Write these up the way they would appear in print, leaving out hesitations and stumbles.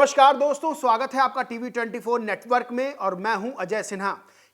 नमस्कार दोस्तों, स्वागत है आपका टीवी 24 नेटवर्क में और मैं हूं अजय सिन्हा।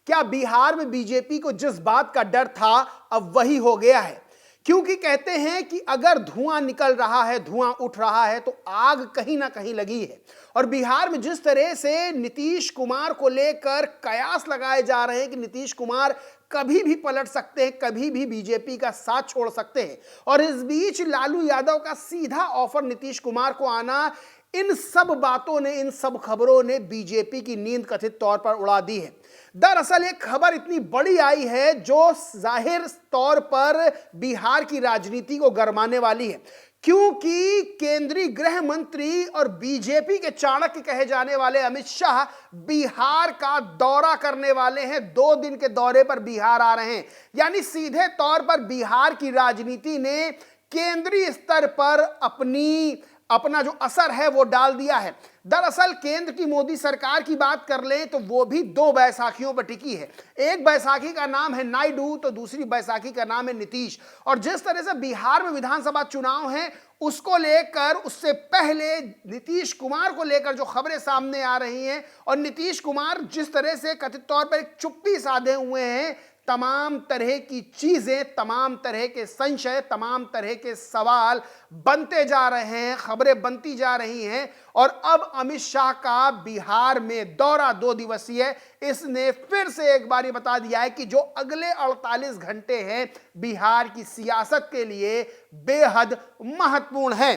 क्या बिहार में बीजेपी को जिस बात का डर था अब वही हो गया है? क्योंकि कहते हैं कि अगर धुआं निकल रहा है, धुआं उठ रहा है तो आग कहीं ना कहीं लगी है। और बिहार में जिस तरह से नीतीश कुमार को लेकर कयास लगाए जा रहे हैं कि नीतीश कुमार कभी भी पलट सकते हैं, कभी भी बीजेपी का साथ छोड़ सकते हैं, और इस बीच लालू यादव का सीधा ऑफर नीतीश कुमार को आना, इन सब बातों ने, इन सब खबरों ने बीजेपी की नींद कथित तौर पर उड़ा दी है। दरअसल एक खबर इतनी बड़ी आई है जो जाहिर तौर पर बिहार की राजनीति को गरमाने वाली है, क्योंकि केंद्रीय गृह मंत्री और बीजेपी के चाणक्य कहे जाने वाले अमित शाह बिहार का दौरा करने वाले हैं। 2 दिन के दौरे पर बिहार आ रहे हैं, यानी सीधे तौर पर बिहार की राजनीति ने केंद्रीय स्तर पर अपना जो असर है वो डाल दिया है। दरअसल केंद्र की मोदी सरकार की बात कर लें तो वो भी 2 बैसाखियों पर टिकी है। एक बैसाखी का नाम है नायडू तो दूसरी बैसाखी का नाम है नीतीश। और जिस तरह से बिहार में विधानसभा चुनाव है उसको लेकर, उससे पहले नीतीश कुमार को लेकर जो खबरें सामने आ रही हैं, और नीतीश कुमार जिस तरह से कथित तौर पर एक चुप्पी साधे हुए हैं, तमाम तरह की चीजें, तमाम तरह के संशय, तमाम तरह के सवाल बनते जा रहे हैं, खबरें बनती जा रही हैं। और अब अमित शाह का बिहार में दौरा 2 दिवसीय, इसने फिर से एक बार ये बता दिया है कि जो अगले 48 घंटे हैं बिहार की सियासत के लिए बेहद महत्वपूर्ण है।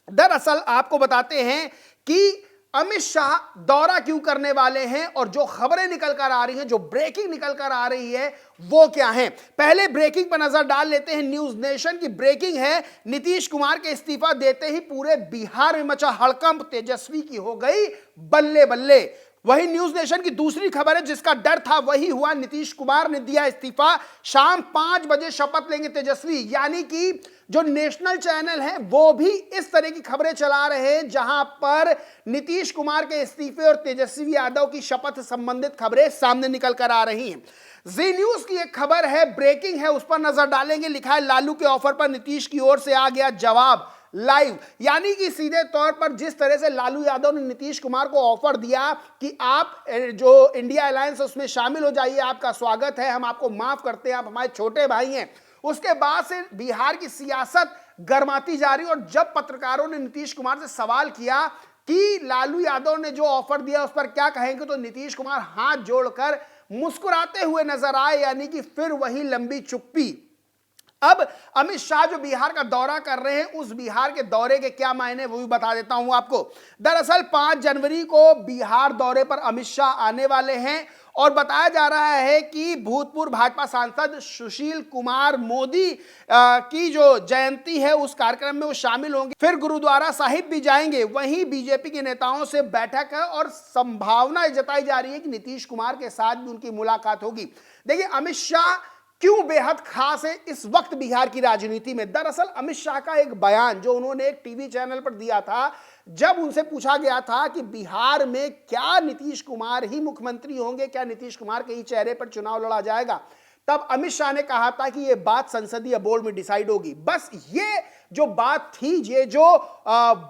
दरअसल आपको बताते हैं कि अमित शाह दौरा क्यों करने वाले हैं और जो खबरें निकल कर आ रही हैं, जो ब्रेकिंग निकल कर आ रही है वो क्या है। पहले ब्रेकिंग पर नजर डाल लेते हैं। न्यूज नेशन की ब्रेकिंग है, नीतीश कुमार के इस्तीफा देते ही पूरे बिहार में मचा हड़कंप, तेजस्वी की हो गई बल्ले बल्ले। वही न्यूज नेशन की दूसरी खबर है, जिसका डर था वही हुआ, नीतीश कुमार ने दिया इस्तीफा। शाम 5 बजे शपथ लेंगे तेजस्वी। यानी कि जो नेशनल चैनल है वो भी इस तरह की खबरें चला रहे हैं, जहां पर नीतीश कुमार के इस्तीफे और तेजस्वी यादव की शपथ संबंधित खबरें सामने निकल कर आ रही हैं। जी न्यूज की एक खबर है, ब्रेकिंग है, उस पर नजर डालेंगे। लिखा है, लालू के ऑफर पर नीतीश की ओर से आ गया जवाब लाइव। यानी कि सीधे तौर पर जिस तरह से लालू यादव ने नीतीश कुमार को ऑफर दिया कि आप जो इंडिया अलायंस है उसमें शामिल हो जाइए, आपका स्वागत है, हम आपको माफ करते हैं, आप हमारे छोटे भाई हैं, उसके बाद से बिहार की सियासत गर्माती जा रही। और जब पत्रकारों ने नीतीश कुमार से सवाल किया कि लालू यादव ने जो ऑफर दिया उस पर क्या कहेंगे, तो नीतीश कुमार हाथ जोड़कर मुस्कुराते हुए नजर आए। यानी कि फिर वही लंबी चुप्पी। अब अमित शाह जो बिहार का दौरा कर रहे हैं, उस बिहार के दौरे के क्या मायने वो भी बता देता हूं आपको। दरअसल 5 जनवरी को बिहार दौरे पर अमित शाह आने वाले हैं और बताया जा रहा है कि भूतपूर्व भाजपा सांसद सुशील कुमार मोदी की जो जयंती है उस कार्यक्रम में वो शामिल होंगे। फिर गुरुद्वारा साहिब भी जाएंगे। वहीं बीजेपी के नेताओं से बैठक है और संभावना जताई जा रही है कि नीतीश कुमार के साथ भी उनकी मुलाकात होगी। देखिए, अमित शाह क्यों बेहद खास है इस वक्त बिहार की राजनीति में। दरअसल अमित शाह का एक बयान जो उन्होंने एक टीवी चैनल पर दिया था, जब उनसे पूछा गया था कि बिहार में क्या नीतीश कुमार ही मुख्यमंत्री होंगे, क्या नीतीश कुमार के ही चेहरे पर चुनाव लड़ा जाएगा, तब अमित शाह ने कहा था कि यह बात संसदीय बोर्ड में डिसाइड होगी। बस ये जो बात थी, ये जो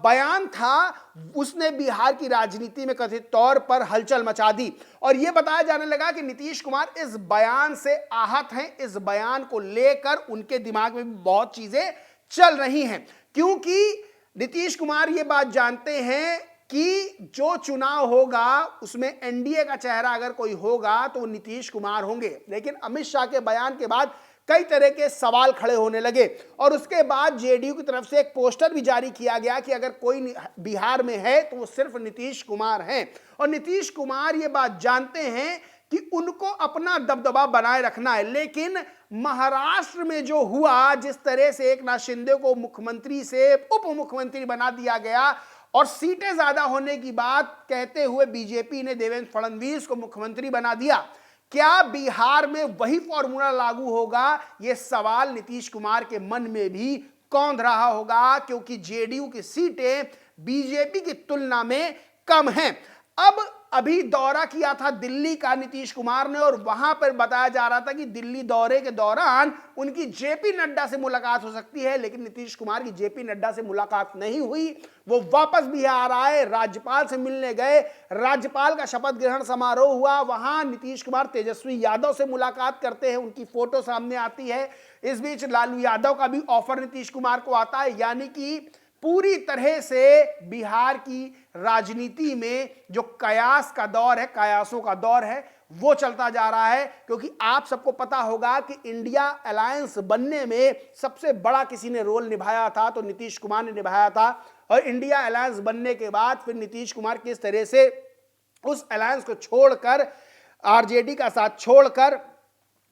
बयान था, उसने बिहार की राजनीति में कथित तौर पर हलचल मचा दी। और यह बताया जाने लगा कि नीतीश कुमार इस बयान से आहत हैं, इस बयान को लेकर उनके दिमाग में भी बहुत चीजें चल रही हैं, क्योंकि नीतीश कुमार ये बात जानते हैं कि जो चुनाव होगा उसमें एनडीए का चेहरा अगर कोई होगा तो वो नीतीश कुमार होंगे। लेकिन अमित शाह के बयान के बाद कई तरह के सवाल खड़े होने लगे और उसके बाद जेडीयू की तरफ से एक पोस्टर भी जारी किया गया कि अगर कोई बिहार में है तो वो सिर्फ नीतीश कुमार हैं। और नीतीश कुमार ये बात जानते हैं कि उनको अपना दबदबा बनाए रखना है। लेकिन महाराष्ट्र में जो हुआ, जिस तरह से एकनाथ शिंदे को मुख्यमंत्री से उप मुख्यमंत्री बना दिया गया और सीटें ज्यादा होने की बात कहते हुए बीजेपी ने देवेंद्र फडणवीस को मुख्यमंत्री बना दिया, क्या बिहार में वही फॉर्मूला लागू होगा? यह सवाल नीतीश कुमार के मन में भी कौंध रहा होगा, क्योंकि जेडीयू की सीटें बीजेपी की तुलना में कम हैं। अब अभी दौरा किया था दिल्ली का नीतीश कुमार ने, और वहां पर बताया जा रहा था कि दिल्ली दौरे के दौरान उनकी जेपी नड्डा से मुलाकात हो सकती है, लेकिन नीतीश कुमार की जेपी नड्डा से मुलाकात नहीं हुई। वो वापस बिहार आए, राज्यपाल से मिलने गए, राज्यपाल का शपथ ग्रहण समारोह हुआ, वहां नीतीश कुमार तेजस्वी यादव से मुलाकात करते हैं, उनकी फोटो सामने आती है। इस बीच लालू यादव का भी ऑफर नीतीश कुमार को आता है, यानी कि पूरी तरह से बिहार की राजनीति में जो कयास का दौर है, कयासों का दौर है, वो चलता जा रहा है। क्योंकि आप सबको पता होगा कि इंडिया अलायंस बनने में सबसे बड़ा किसी ने रोल निभाया था तो नीतीश कुमार ने निभाया था, और इंडिया अलायंस बनने के बाद फिर नीतीश कुमार किस तरह से उस अलायंस को छोड़कर, आरजेडी का साथ छोड़कर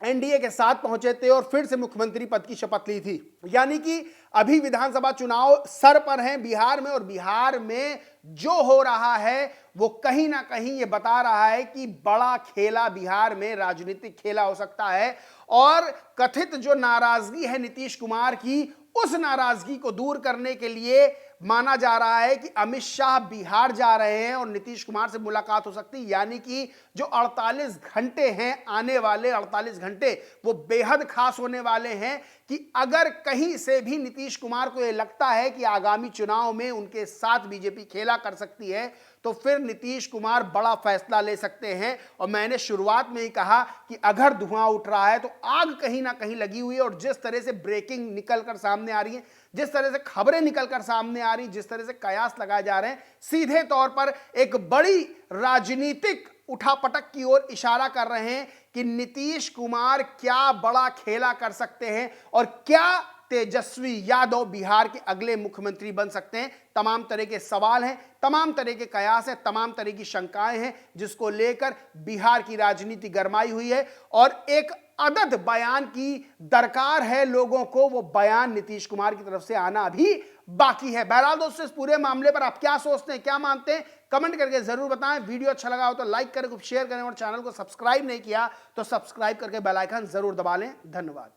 एनडीए के साथ पहुंचे थे और फिर से मुख्यमंत्री पद की शपथ ली थी। यानी कि अभी विधानसभा चुनाव सर पर हैं बिहार में, और बिहार में जो हो रहा है वो कहीं ना कहीं ये बता रहा है कि बड़ा खेला बिहार में, राजनीतिक खेला हो सकता है। और कथित जो नाराजगी है नीतीश कुमार की, उस नाराजगी को दूर करने के लिए माना जा रहा है कि अमित शाह बिहार जा रहे हैं और नीतीश कुमार से मुलाकात हो सकती है। यानी कि जो 48 घंटे हैं, आने वाले 48 घंटे वो बेहद खास होने वाले हैं कि अगर कहीं से भी नीतीश कुमार को यह लगता है कि आगामी चुनाव में उनके साथ बीजेपी खेला कर सकती है, तो फिर नीतीश कुमार बड़ा फैसला ले सकते हैं। और मैंने शुरुआत में ही कहा कि अगर धुआं उठ रहा है तो आग कहीं ना कहीं लगी हुई है, और जिस तरह से ब्रेकिंग निकल कर सामने आ रही है, जिस तरह से खबरें निकल कर सामने आ रही, जिस तरह से कयास लगाए जा रहे हैं, सीधे तौर पर एक बड़ी राजनीतिक उठापटक की ओर इशारा कर रहे हैं कि नीतीश कुमार क्या बड़ा खेला कर सकते हैं और क्या तेजस्वी यादव बिहार के अगले मुख्यमंत्री बन सकते हैं। तमाम तरह के सवाल हैं, तमाम तरह के कयास हैं, तमाम तरह की शंकाएं हैं, जिसको लेकर बिहार की राजनीति गरमाई हुई है। और एक अदद बयान की दरकार है लोगों को, वो बयान नीतीश कुमार की तरफ से आना भी बाकी है। बहरहाल दोस्तों, इस पूरे मामले पर आप क्या सोचते हैं, क्या मानते हैं, कमेंट करके जरूर बताएं। वीडियो अच्छा लगा हो तो लाइक करें, शेयर करें, और चैनल को सब्सक्राइब नहीं किया तो सब्सक्राइब करके बेल आइकन जरूर दबा लें। धन्यवाद।